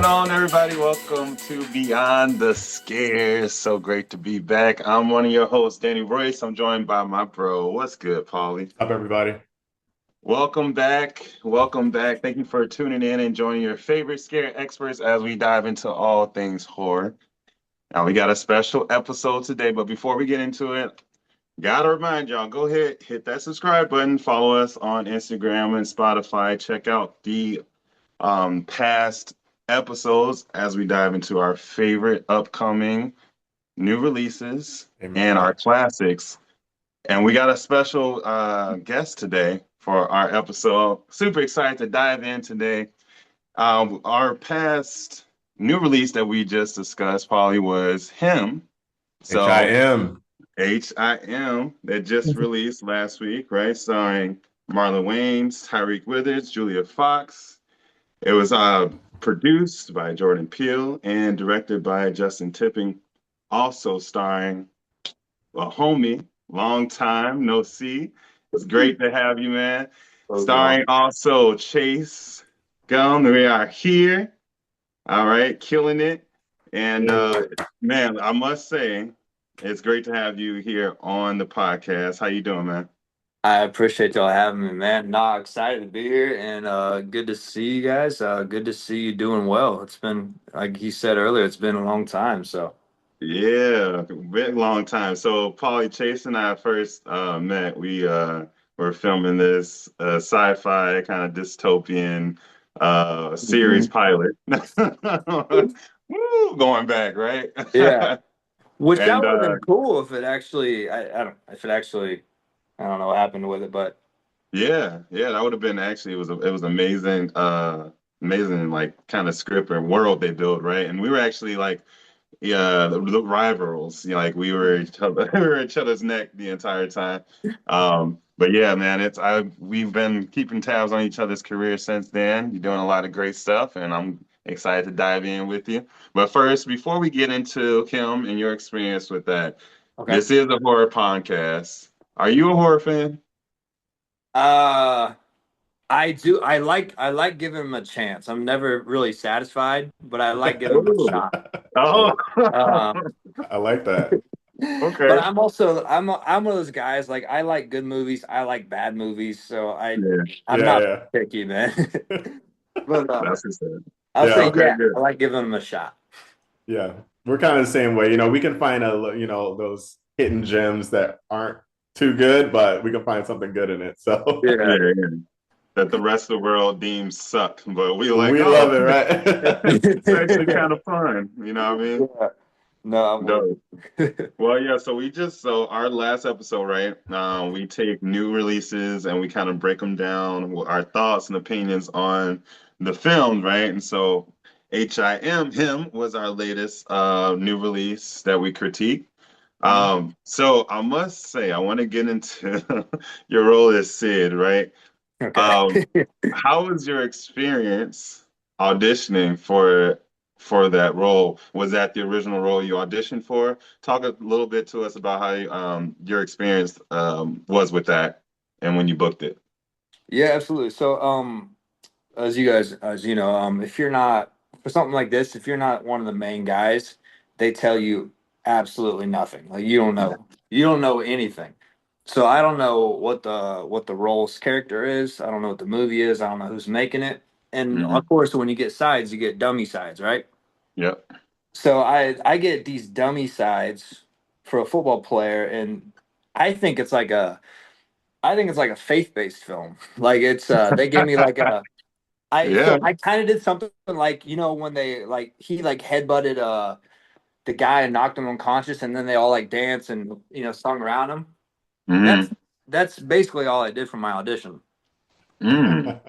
going on, everybody? Welcome to Beyond the Scares. So great to be back. I'm one of your hosts, Danny Royce. I'm joined by my bro. What's good, Pauly? Up, everybody. Welcome back. Welcome back. Thank you for tuning in and joining your favorite scare experts as we dive into all things horror. Now, we got a special episode today, but before we get into it, gotta remind y'all, go ahead, hit that subscribe button, follow us on Instagram and Spotify. Check out the past episodes as we dive into our favorite upcoming new releases and Amen. our classics. And we got a special guest today for our episode. Super excited to dive in today. Our past new release that we just discussed probably was Him. So H.I.M. H.I.M. that just released last week, right? Starring Marlon Wayans, Tyreek Withers, Julia Fox. It was produced by Jordan Peele and directed by Justin Tipping, also starring a homie, long time no see. It's great to have you, man. Starring also Chase Gum. We are here. All right, killing it. And man, I must say, it's great to have you here on the podcast. How you doing, man? I appreciate y'all having me, man. Nah, excited to be here and good to see you guys. Good to see you doing well. It's been, like you said earlier, it's been a long time. So, Yeah, been a long time. So, Pauly, Chase and I first met. We were filming this sci-fi kind of dystopian series Mhm. pilot. Woo, going back, right? Yeah, which And that would have been cool if it actually, I don't, if it actually, I don't know what happened with it, but yeah, that would have been actually it was amazing, amazing like kind of script and world they built, right? And we were actually like yeah, the rivals. You know, like we were each other, we were each other's neck the entire time. But yeah, man, we've been keeping tabs on each other's careers since then. You're doing a lot of great stuff, and I'm excited to dive in with you. But first, before we get into Kim and your experience with that, okay. this is a horror podcast. Are you a horror fan? Uh, I do. I like giving them a chance. I'm never really satisfied, but I like giving them a Ooh. shot. Oh, Um, I like that. okay. but I'm one of those guys. Like I like good movies. I like bad movies. So Yeah, I'm not Yeah, picky, man. but that's what's up. I'll yeah, say yeah, Okay, yeah. good. I like giving them a shot. yeah. We're kind of the same way. We can find those hidden gems that aren't too good, but we can find something good in it. So Yeah. Yeah, yeah. That the rest of the world deems suck, but we like, we oh, love it, right? it's actually kind of fun. You know what I mean? Yeah. No, I'm with Dope. you. Well, yeah. So our last episode, right? We take new releases and we kind of break them down, our thoughts and opinions on the film, right? And so H.I.M. Him was our latest new release that we critique. Mhm. So I must say, I want to get into your role as Sid, right? Okay. Um, how was your experience auditioning for that role? Was that the original role you auditioned for? Talk a little bit to us about how your experience was with that and when you booked it. Yeah, absolutely. So, as you guys, as you know, if you're not for something like this, if you're not one of the main guys, they tell you absolutely nothing. Like you don't know anything. So I don't know what the role's character is. I don't know what the movie is. I don't know who's making it. And Hmm. of course, when you get sides, you get dummy sides, right? Yep. So I get these dummy sides for a football player, and I think it's like a I think it's like a faith-based film. Like it's they gave me like a Yeah. I kind of did something like when they like he like headbutted the guy and knocked him unconscious, and then they all like dance and sung around him. That's Hmm. that's basically all I did for my audition. Mm.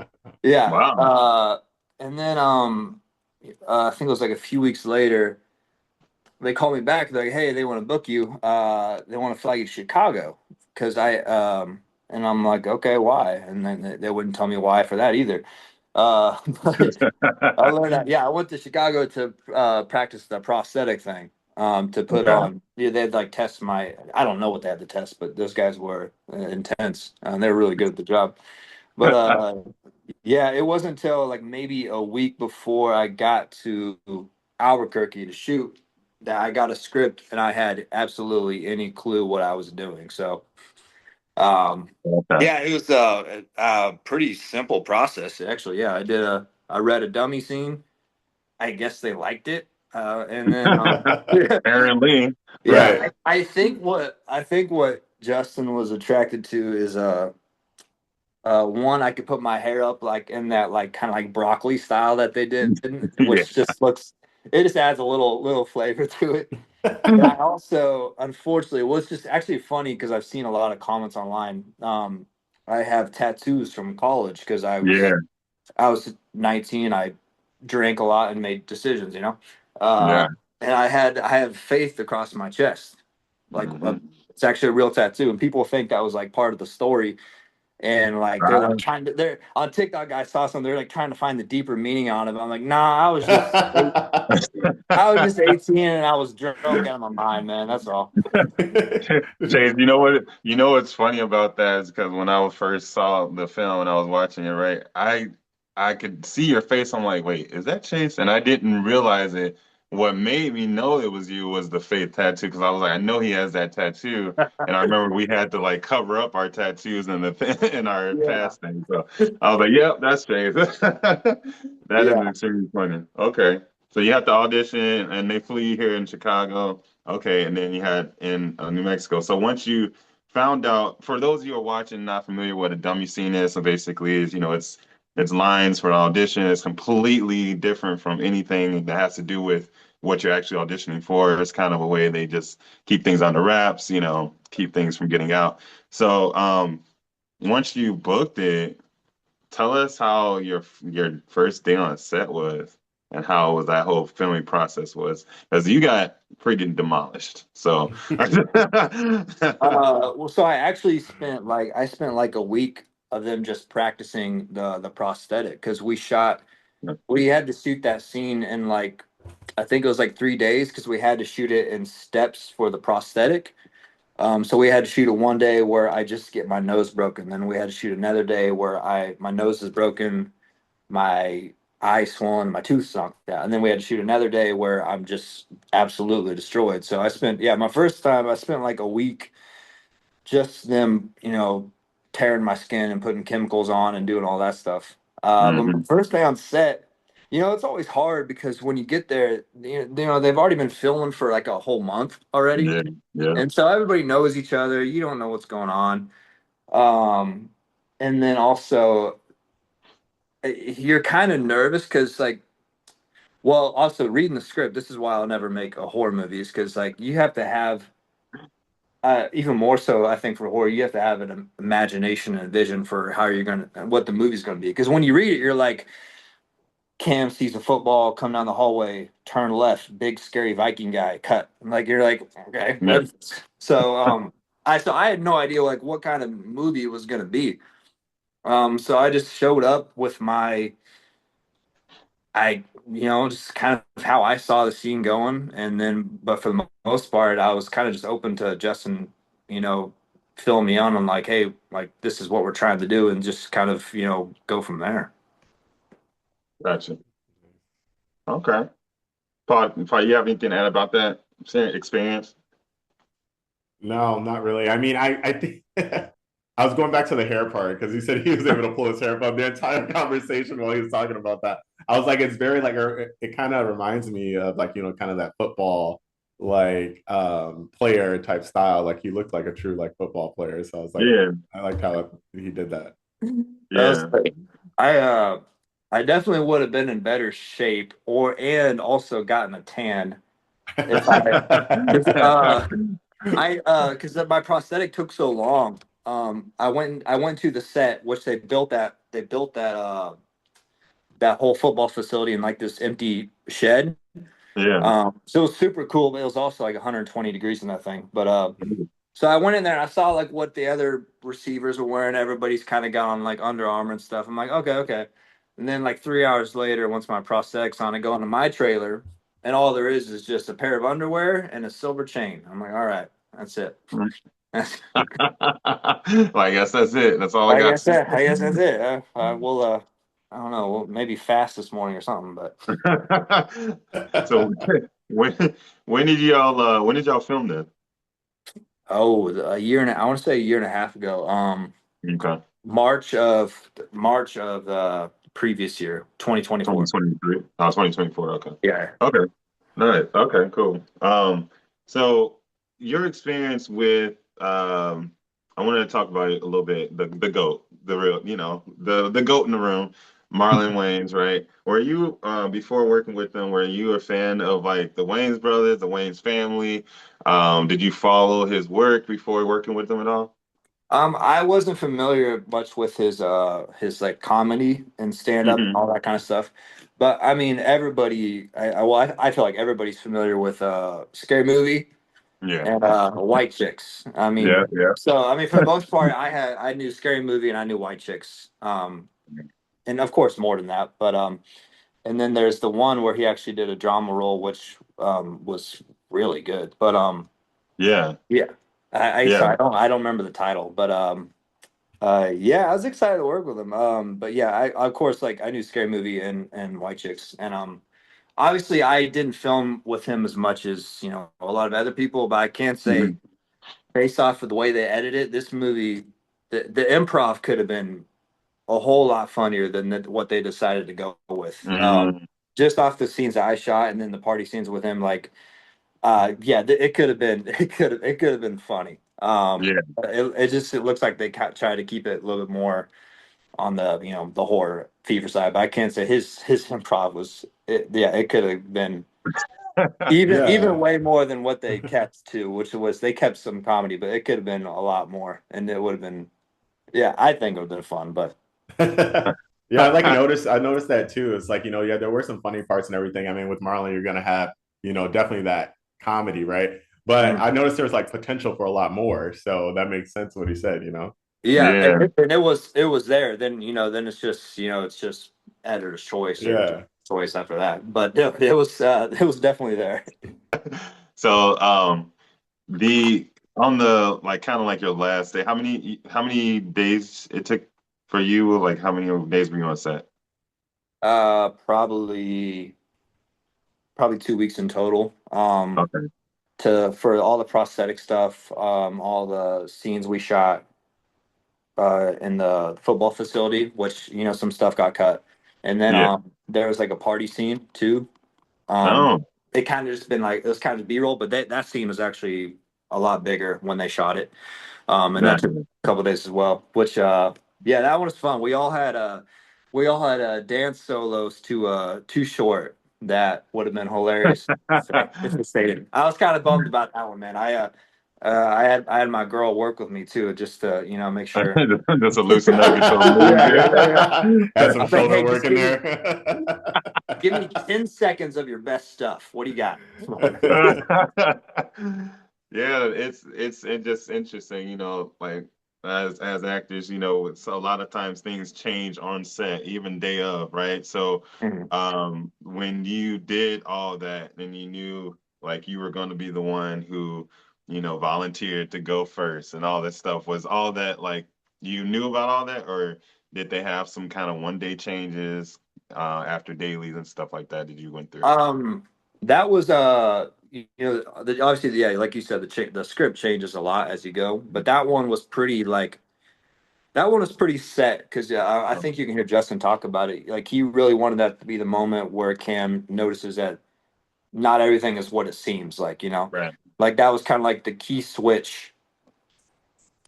Yeah. Wow. And then I think it was like a few weeks later, they called me back. They're like, hey, they want to book you. They want to fly you to Chicago because and I'm like, okay, why? And then they wouldn't tell me why for that either. But I learned that. Yeah, I went to Chicago to practice the prosthetic thing. To put Okay. on, yeah, they'd like test my. I don't know what they had to test, but those guys were intense, and they were really good at the job. But Yeah, it wasn't until like maybe a week before I got to Albuquerque to shoot that I got a script and I had absolutely any clue what I was doing. So, Okay. yeah, it was a pretty simple process actually. Yeah, I read a dummy scene. I guess they liked it, and then Apparently, yeah, Right. I think what Justin was attracted to is one, I could put my hair up like in that like kind of like broccoli style that they did, yeah. which just looks it just adds a little flavor to it. And I also, unfortunately, it was just actually funny because I've seen a lot of comments online. I have tattoos from college because Yeah. I was 19. I drank a lot and made decisions, you know. Yeah. And I have faith across my chest, like Hmm. it's actually a real tattoo, and people think that was like part of the story and like they're like trying to they're on TikTok. I saw some. They're like trying to find the deeper meaning on it. I'm like, nah, I was just 18 and I was drunk out of my mind, man. That's all. Chase, you know what? You know what's funny about that is because when I first saw the film and I was watching it, right, I could see your face. I'm like, wait, is that Chase? And I didn't realize it. What made me know it was you was the faith tattoo because I was like, I know he has that tattoo, and I remember we had to like cover up our tattoos in the in our Yeah, past thing. So I was like, yep, that's Chase. That is yeah. extremely funny. Okay, so you have to audition, and they flew you here in Chicago. Okay, and then you had in New Mexico. So once you found out, for those of you who are watching, not familiar what a dummy scene is, so basically is, it's lines for an audition. It's completely different from anything that has to do with what you're actually auditioning for. It's kind of a way they just keep things under wraps, keep things from getting out. So once you booked it, tell us how your first day on set was and how was that whole filming process was because you got freaking demolished. So Well, so I spent like a week of them just practicing the prosthetic because we had to shoot that scene in like I think it was like 3 days because we had to shoot it in steps for the prosthetic. So we had to shoot it one day where I just get my nose broken. Then we had to shoot another day where my nose is broken, my eye swollen, my tooth knocked out. And then we had to shoot another day where I'm just absolutely destroyed. So my first time I spent like a week just them, tearing my skin and putting chemicals on and doing all that stuff. But my Mhm. first day on set, it's always hard because when you get there, they've already been filming for like a whole month already. Yeah, yeah, And so everybody knows each other. You don't know what's going on. Um, and then also you're kind of nervous because well, also reading the script, this is why I'll never make a horror movies because like you have to have even more so, I think for horror, you have to have an imagination and a vision for how you're what the movie's gonna be. Because when you read it, you're like, Cam sees a football come down the hallway, turn left, big scary Viking guy, cut. Like you're like, okay, yeah. what? So I had no idea like what kind of movie it was gonna be. So I just showed up with just kind of how I saw the scene going, and then, but for the most part, I was kind of just open to Justin, you know, fill me on like, hey, like this is what we're trying to do, and just kind of, go from there. Gotcha. Okay. Paul, you have anything to add about that experience? No, not really. I mean, I think I was going back to the hair part because he said he was able to pull his hair from the entire conversation while he was talking about that. I was like, it's very like it kind of reminds me of like, kind of that football like player type style. Like he looked like a true like football player. So I was like, Yeah, I liked how he did that. That was yeah. like, I definitely would have been in better shape, and also gotten a tan if I if I because my prosthetic took so long. I went to the set which they built that whole football facility in like this empty shed. Yeah. So it was super cool, but it was also like 120 degrees in that thing. But so I went in there and I saw like what the other receivers were wearing. Everybody's kind of got on like Under Armour and stuff. I'm like, okay, okay. And then like 3 hours later, once my prosthetics on, I go into my trailer, and all there is just a pair of underwear and a silver chain. I'm like, all right, that's it. Well, I guess that's it. That's all I I got. guess that. I guess that's it. We'll I don't know, maybe fast this morning or something. But So when when did y'all film that? oh, a year and I want to say a year and a half ago. Okay. March of the previous year, 2024. 2023. Oh, 2024. Okay. Yeah. Okay. Nice. Okay, cool. So your experience with I wanted to talk about it a little bit, the GOAT, the real, the GOAT in the room, Marlon Wayans, right? Were you before working with them, were you a fan of like the Wayans brothers, the Wayans family? Did you follow his work before working with them at all? I wasn't familiar much with his like comedy and stand up and Hmm. all that kind of stuff. But I mean, everybody, I feel like everybody's familiar with Scary Movie Yeah. and White Chicks. I Yeah, mean, yeah. so I mean, for the most part, I knew Scary Movie and I knew White Chicks, and of course more than that. But and then there's the one where he actually did a drama role, which was really good. But Yeah. yeah, so Yeah. I don't remember the title, but yeah, I was excited to work with him. But yeah, I of course like I knew Scary Movie and White Chicks, and obviously I didn't film with him as much as a lot of other people, but I can't say Mhm. based off of the way they edited this movie, the improv could have been a whole lot funnier than what they decided to go with. Mhm. Just off the scenes that I shot, and then the party scenes with him, like yeah, it could have been it could have been funny. Yeah. It looks like they try to keep it a little bit more on the the horror fever side, but I can't say his improv was yeah, it could have been even Yeah. way more than what they kept to, which was they kept some comedy, but it could have been a lot more, and it would have been yeah, I think it would have been fun, but Yeah, I noticed that too. It's like, yeah, there were some funny parts and everything. I mean, with Marlon, you're gonna have, definitely that comedy, right? But mm, I noticed there was like potential for a lot more. So that makes sense what he said. yeah, Yeah. and it was there. Then then it's just editor's choice or Yeah. choice after that, but no, it was definitely there. So, the on the like kind of like your last day, how many days it took for you? Like how many days were you on set? Probably 2 weeks in total. Okay. For all the prosthetic stuff, all the scenes we shot in the football facility, which some stuff got cut, and then Yeah. there was like a party scene too. Um, Oh, it kind of just been like it was kind of B-roll, but that scene was actually a lot bigger when they shot it. And that that. took a couple days as well. Which yeah, that one was fun. We all had dance solos to Too Short. That would have been hilarious if they stayed in. I was kind of bummed about that one, man. I had my girl work with me too, just to make sure. Just to loosen up, get your moves Yeah, yeah, yeah. Had I some was like, shoulder hey, work just in give me there. give me 10 seconds of your best stuff. What do you got? in. Yeah, it's just interesting, like as actors, so a lot of times things change on set, even day of, right? So, Mhm. when you did all that and you knew like you were going to be the one who, volunteered to go first and all this stuff, was all that like you knew about all that, or did they have some kind of one day changes after dailies and stuff like that that you went through? That was obviously yeah, like you said, the script changes a lot as you go, but that one was pretty set because I Oh, think you can hear Justin talk about it. Like he really wanted that to be the moment where Cam notices that not everything is what it seems like. right. Like that was kind of like the key switch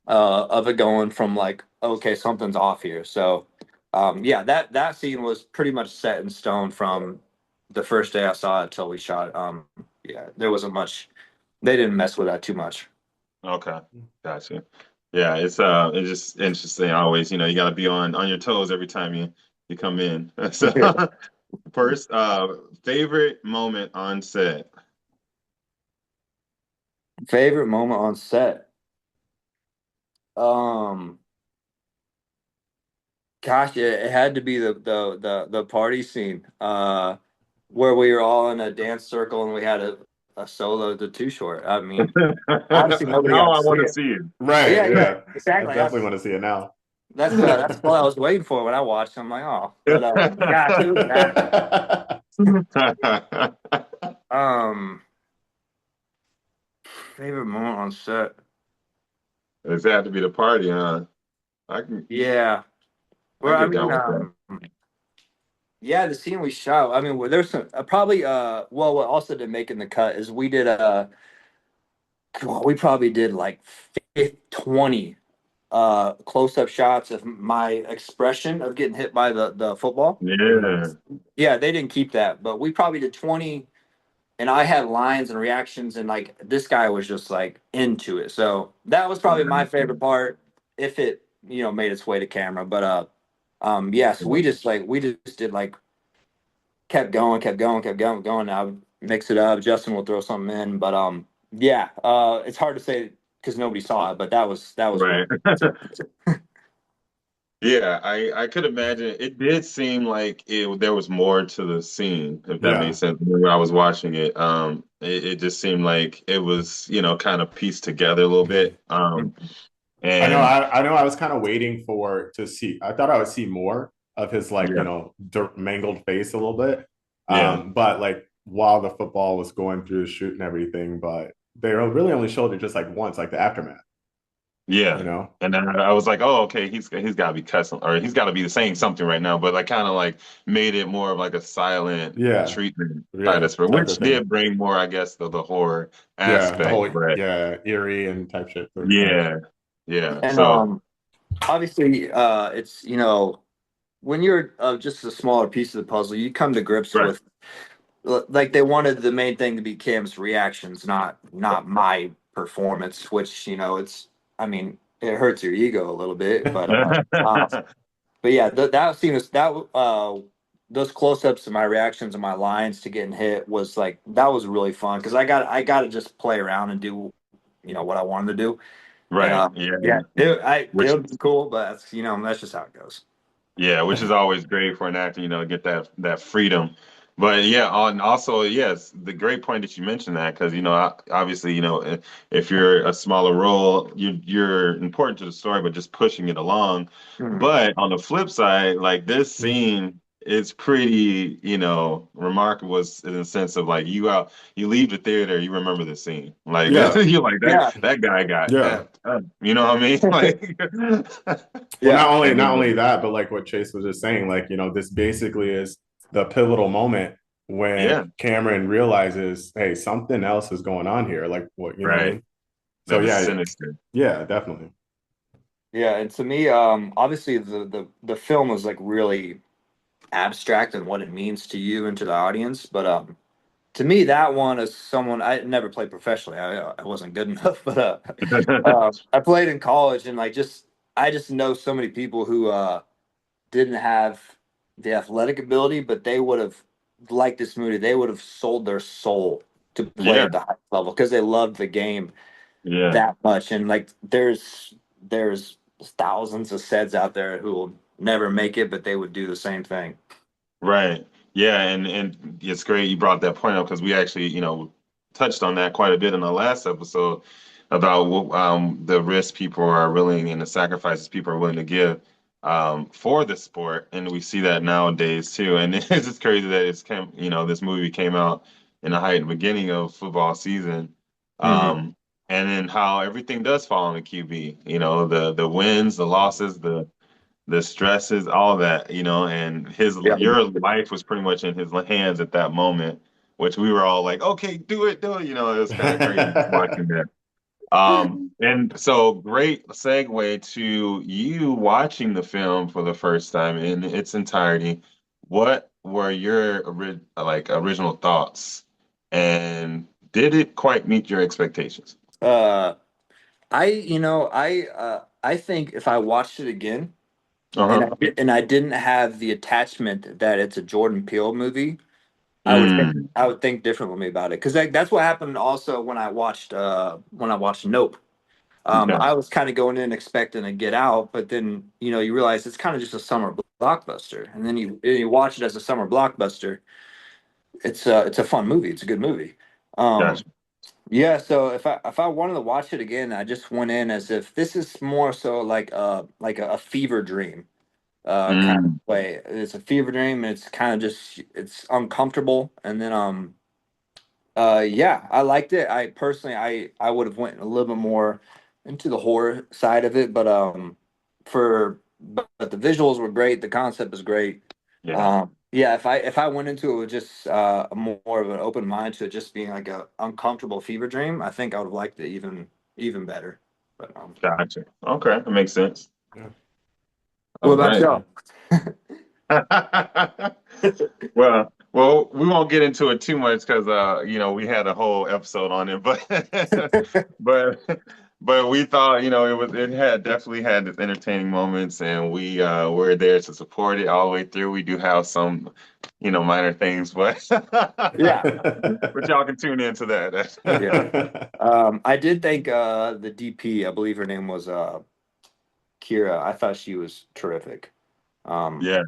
of it going from like okay, something's off here. So yeah, that scene was pretty much set in stone from the first day I saw it till we shot. Yeah, there wasn't much. They didn't mess with that too much. Okay, gotcha. Yeah, it's just interesting. Always, you got to be on your toes every time you come in. So, first, favorite moment on set. Favorite moment on set. Um, Gosh, it had to be the party scene. Where we were all in a dance circle and we had a solo to Too Short. I mean, obviously nobody Now got to I see want to it. see it. Right. Yeah, yeah, Yeah. I exactly. definitely want to see it now. That's what I was waiting for when I watched. I'm like, oh, but gosh, it was bad. Um, Favorite moment on set. It's had to be the party, huh? I can Yeah. I Well, I get mean, down with that. yeah, the scene we shot. I mean, well, there's some probably. Well, what also didn't make in the cut is we did. We probably did like 20 close up shots of my expression of getting hit by the football. Yeah. Yeah, they didn't keep that, but we probably did 20, and I had lines and reactions, and like this guy was just like into it. So that was probably my favorite part, if it made its way to camera. But yeah, so we just did like kept going. I would mix it up. Justin will throw something in, but yeah, it's hard to say because nobody saw it, but that was really Right. Yeah, I could imagine it did seem like there was more to the scene, if that Yeah. makes sense. When I was watching it, it just seemed like it was, kind of pieced together a little bit. And I know I was kind of waiting for to see. I thought I would see more of his like, yeah, mangled face a little bit. yeah, But like while the football was going through the shoot and everything, but they really only showed it just like once, like the aftermath, you yeah. know? And then I was like, oh, okay, he's got to be cussing, or he's got to be saying something right now. But I kind of like made it more of like a silent Yeah. treatment kind Yeah. of spirit, Type which of thing. did bring more, I guess, the horror Yeah. The aspect. whole But yeah, eerie and type shit sort of thing. yeah, yeah. and So obviously it's when you're just a smaller piece of the puzzle, you come to grips right, with like they wanted the main thing to be Cam's reactions, not my performance, which it's I mean it hurts your ego a little bit, but yeah, that scene was that those close-ups of my reactions and my lines to getting hit was like that was really fun because I got to just play around and do what I wanted to do, and right, yeah. yeah, it Which would be cool, but that's just how it goes. Yeah, which is always great for an actor, to get that freedom. But yeah, also yes, the great point that you mentioned that because obviously if you're a smaller role, you're important to the story, but just pushing it along. Mhm. But on the flip side, like this scene is pretty remarkable in the sense of like you leave the theater, you remember the scene, like Yeah. you're like Yeah, that guy got Yeah. effed up. You know what I mean? Like, Well, yeah, not only and that, but like what Chase was just saying, like, this basically is the pivotal moment yeah. when Cameron realizes, hey, something else is going on here. Like what, you know what I Right. mean? So That is yeah, sinister. yeah, definitely. yeah, and to me, obviously the film was like really abstract and what it means to you and to the audience. But to me, that one is someone I never played professionally. I wasn't good enough, but I played in college, and like I just know so many people who didn't have the athletic ability, but they would have liked this movie. They would have sold their soul to play Yeah, at the high level because they loved the game yeah, that much. And like there's thousands of sets out there who will never make it, but they would do the same thing. right. Yeah, and it's great you brought that point up because we actually, touched on that quite a bit in the last episode about the risks people are willing and the sacrifices people are willing to give for the sport, and we see that nowadays too. And it's just crazy that this movie came out in the height beginning of football season. Hmm. And then how everything does fall on the QB, the wins, the losses, the stresses, all that, and Yeah. your life was pretty much in his hands at that moment, which we were all like, okay, do it, do it. It was kind of crazy watching that. And so great segue to you watching the film for the first time in its entirety. What were your original thoughts, and did it quite meet your expectations? Uh, I think if I watched it again and Uh-huh. I didn't have the attachment that it's a Jordan Peele movie, Mm, I would think differently about it because that's what happened also when I watched Nope. okay. I was kind of going in expecting to get out, but then you realize it's kind of just a summer blockbuster, and then you watch it as a summer blockbuster. It's a fun movie. It's a good movie. Um, Gotcha. Yeah, so if I wanted to watch it again, I just went in as if this is more so like a fever dream kind of Mm, way. It's a fever dream, and it's kind of just it's uncomfortable, and then yeah, I liked it. I personally I would have went a little bit more into the horror side of it, but the visuals were great, the concept was great. yeah, Yeah, if I went into it with just more of an open mind to it just being like a uncomfortable fever dream, I think I would have liked it even better. But gotcha. Okay, that makes sense. Yeah. what All about right. y'all? Well, we won't get into it too much because we had a whole episode on it, but but but we thought, it had definitely had its entertaining moments, and we were there to support it all the way through. We do have some, minor things, but Yeah, but y'all can tune into yeah. that. I did think the DP, I believe her name was Kira. I thought she was terrific. Um, Yeah,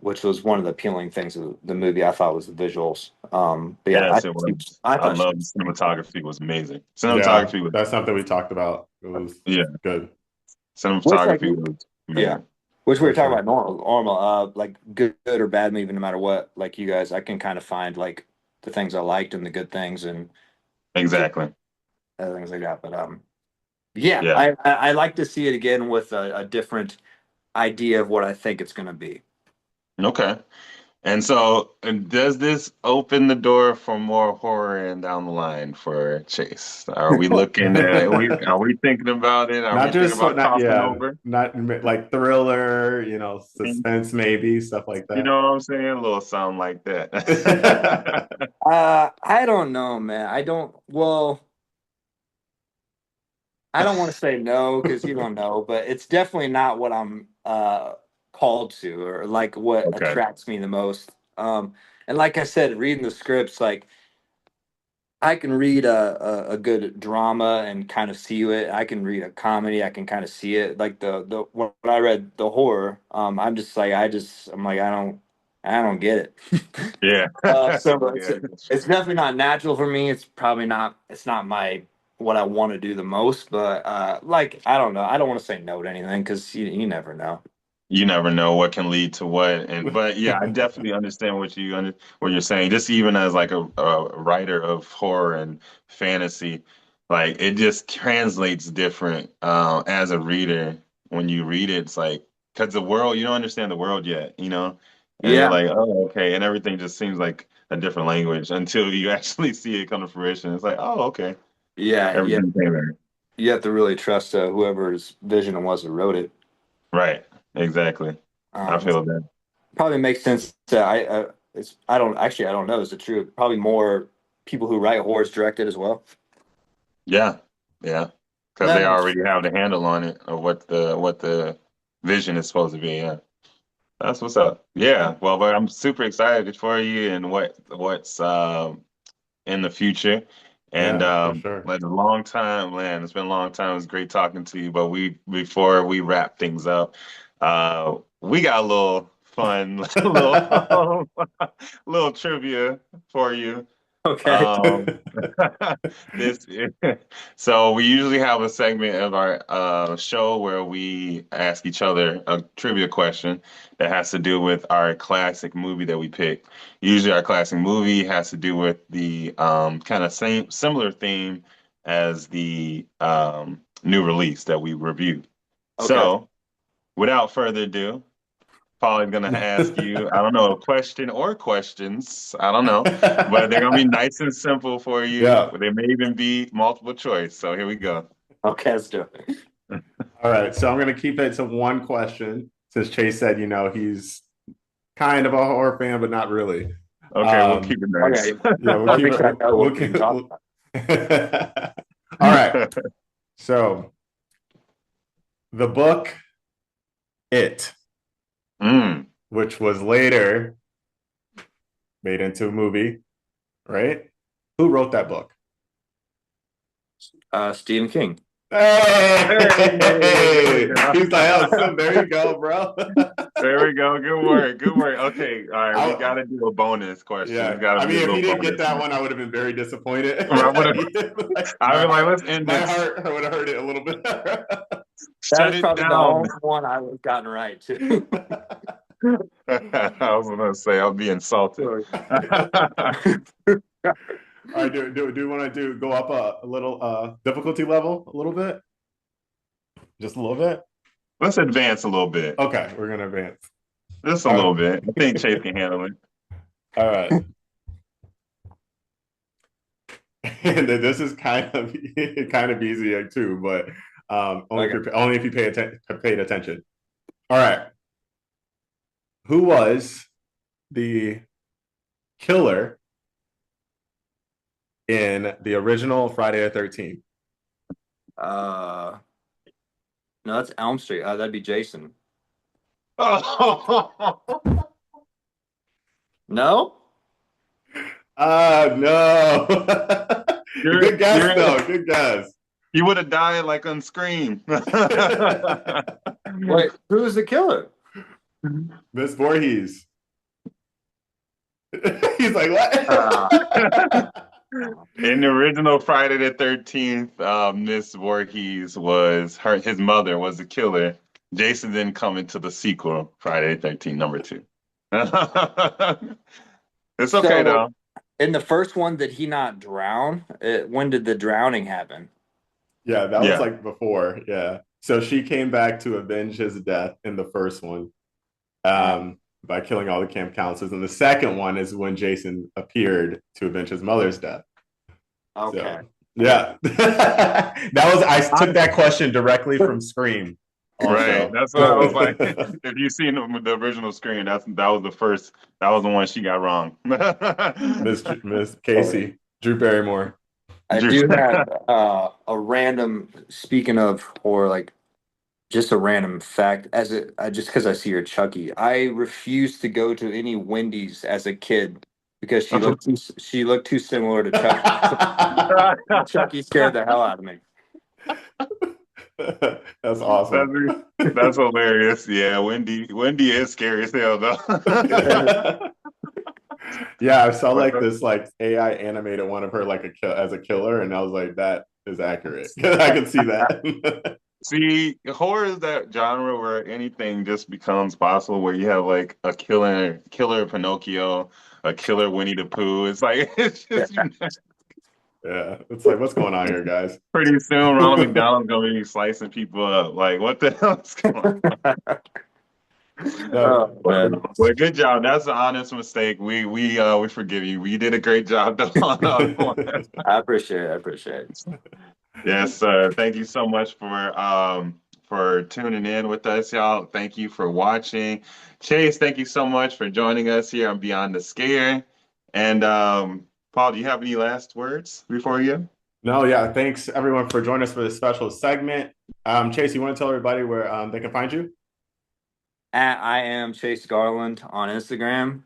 which was one of the appealing things of the movie. I thought was the visuals. But yeah, yes, it was. I I thought she love the was. cinematography was amazing. Yeah, Cinematography was that's something we talked about. It was yeah, good Which like cinematography was yeah, amazing. which we for were talking sure. about normal like good or bad movie, no matter what. Like you guys, I can kind of find like the things I liked and the good things and just Exactly. other things like that. But yeah, Yeah. I like to see it again with a different idea of what I think it's going to be. Okay. And so, does this open the door for more horror and down the line for Chase? Are we looking at, are we thinking about it? Are we Not thinking just about not crossing yeah, over? not like thriller, suspense maybe, stuff like You that. know what I'm saying? A little something like that. I don't know, man. I don't. Well, I don't want to say no because you don't know, but it's definitely not what I'm called to or like what Okay. attracts me the most. And like I said, reading the scripts, like I can read a good drama and kind of see it. I can read a comedy, I can kind of see it. Like the when I read the horror, I'm just like I'm like I don't get it. Yeah. So Yeah. it's definitely not natural for me. It's not my what I want to do the most. But like I don't know. I don't want to say no to anything because you never know. You never know what can lead to what, and but yeah, I definitely understand what you're saying. Just even as like a writer of horror and fantasy, like it just translates different as a reader. When you read it, it's like because the world, you don't understand the world yet, and you're Yeah, like, oh, okay, and everything just seems like a different language until you actually see it come to fruition. It's like, oh, okay, yeah, yeah. everything came there. You have to really trust whoever's vision it was that wrote it. Right, exactly. I Um, feel that. Probably makes sense. I don't actually I don't know. Is it true? Probably more people who write horrors directed as well. Yeah, yeah, because That they makes already have the handle on it of what the vision is supposed to be. Yeah, that's what's up. yeah, Yeah, well, but I'm super excited for you and what's in the future. And Yeah, for sure. like a long time, man. It's been a long time. It's great talking to you. But before we wrap things up, we got a little fun, little little trivia for you. okay. Um, this so we usually have a segment of our show where we ask each other a trivia question that has to do with our classic movie that we pick. Usually, our classic movie has to do with the kind of same similar theme as the new release that we reviewed. Okay. So, without further ado. Probably gonna ask you, I don't know, a question or questions. I don't know, but they're gonna be nice and simple for you. Yeah. They may even be multiple choice. So here we go. Okay, let's do it. All right. So I'm gonna keep it to one question since Chase said, he's kind of a horror fan, but not really. Okay, we'll keep Um, it nice. Okay. yeah, we'll I'll keep make sure I it. know We'll what we keep can talk it. about. All right. So the book It, Mm, which was later made into a movie, right? Who wrote that book? Stephen King. Hey! hey, there we go. He's like, oh, so there you go, bro. There we go. Good work. Good work. Okay. All right. We I- got to do a bonus question. Yeah, It's got I to be mean, a if little he didn't get bonus. that one, I would have been very disappointed. I would have. Like, I my was like, heart, let's end my this. heart would have hurt it a little bit. That Shut is it probably the down. only one I would have gotten right too. I was gonna say I'll be insulted. All right, do you want to go up a little difficulty level a little bit? Just a little bit? Let's advance a little bit. Okay, we're gonna advance. Just a little bit. I think Chase can handle it. All right. And this is kind of easy too, but only if you paid attention. All right. Who was the killer in the original Friday the 13th? No, that's Elm Street. That'd be Jason. No? No. Good guess, though. Good guess. You would have died like on Scream. Wait, who's the killer? Miss Voorhees. He's like, what? In the original Friday the 13th, Miss Voorhees was his mother was the killer. Jason didn't come into the sequel, Friday the 13th, number 2. It's okay, though. In the first one, did he not drown? When did the drowning happen? Yeah, that was like before. Yeah. So she came back to avenge his death in the first one by killing all the camp counselors. And the second one is when Jason appeared to avenge his mother's death. Okay. So, yeah. I took that question directly from Scream. Also. Right. That's what I was like. If you've seen the original Scream, that was the first. That was the one she got wrong. Miss Casey, Drew Barrymore. I do have a random. Speaking of horror, like just a random fact. Just because I see her Chucky, I refused to go to any Wendy's as a kid because she looked too similar to Chucky. Chucky scared the hell out of me. That's awesome. That's hilarious. Yeah, Wendy is scary as hell though. Yeah, I saw like this AI animated one of her as a killer, and I was like, that is accurate. I can see that. See, horror is that genre where anything just becomes possible. Where you have like a killer Pinocchio, a killer Winnie the Pooh. It's like it's just. Yeah, it's like, what's going on here, guys? Pretty soon, Ronald McDonald's gonna be slicing people up. Like, what the hell is going on? Well, good job. That's an honest mistake. We forgive you. We did a great job. I appreciate it. Yes, sir. Thank you so much for tuning in with us, y'all. Thank you for watching. Chase, thank you so much for joining us here on Beyond the Scare. And Paul, do you have any last words before you? No, yeah. Thanks everyone for joining us for this special segment. Chase, you want to tell everybody where they can find you? I am Chase Garland on Instagram.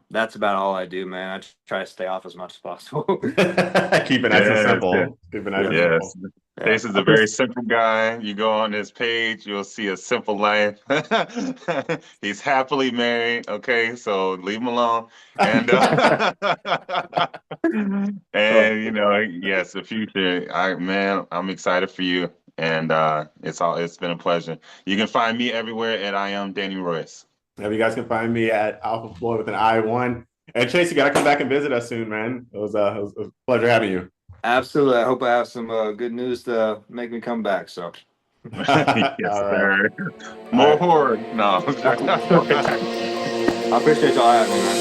That's about all I do, man. I try to stay off as much as possible. Keep it nice and simple. Yes. Keep it nice and simple. Chase is a very simple guy. You go on his page, you'll see a simple life. He's happily married. Okay, so leave him alone. And and yes, the future. I'm excited for you. And it's been a pleasure. You can find me everywhere at I am Danny Royce. Yeah, you guys can find me at Alpha Boy with an I1. And Chase, you gotta come back and visit us soon, man. It was a pleasure having you. Absolutely. I hope I have some good news to make me come back. So, yes, sir. More horror. No. I appreciate y'all having me, man.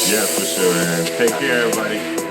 Yes, for sure, man. Take care, everybody.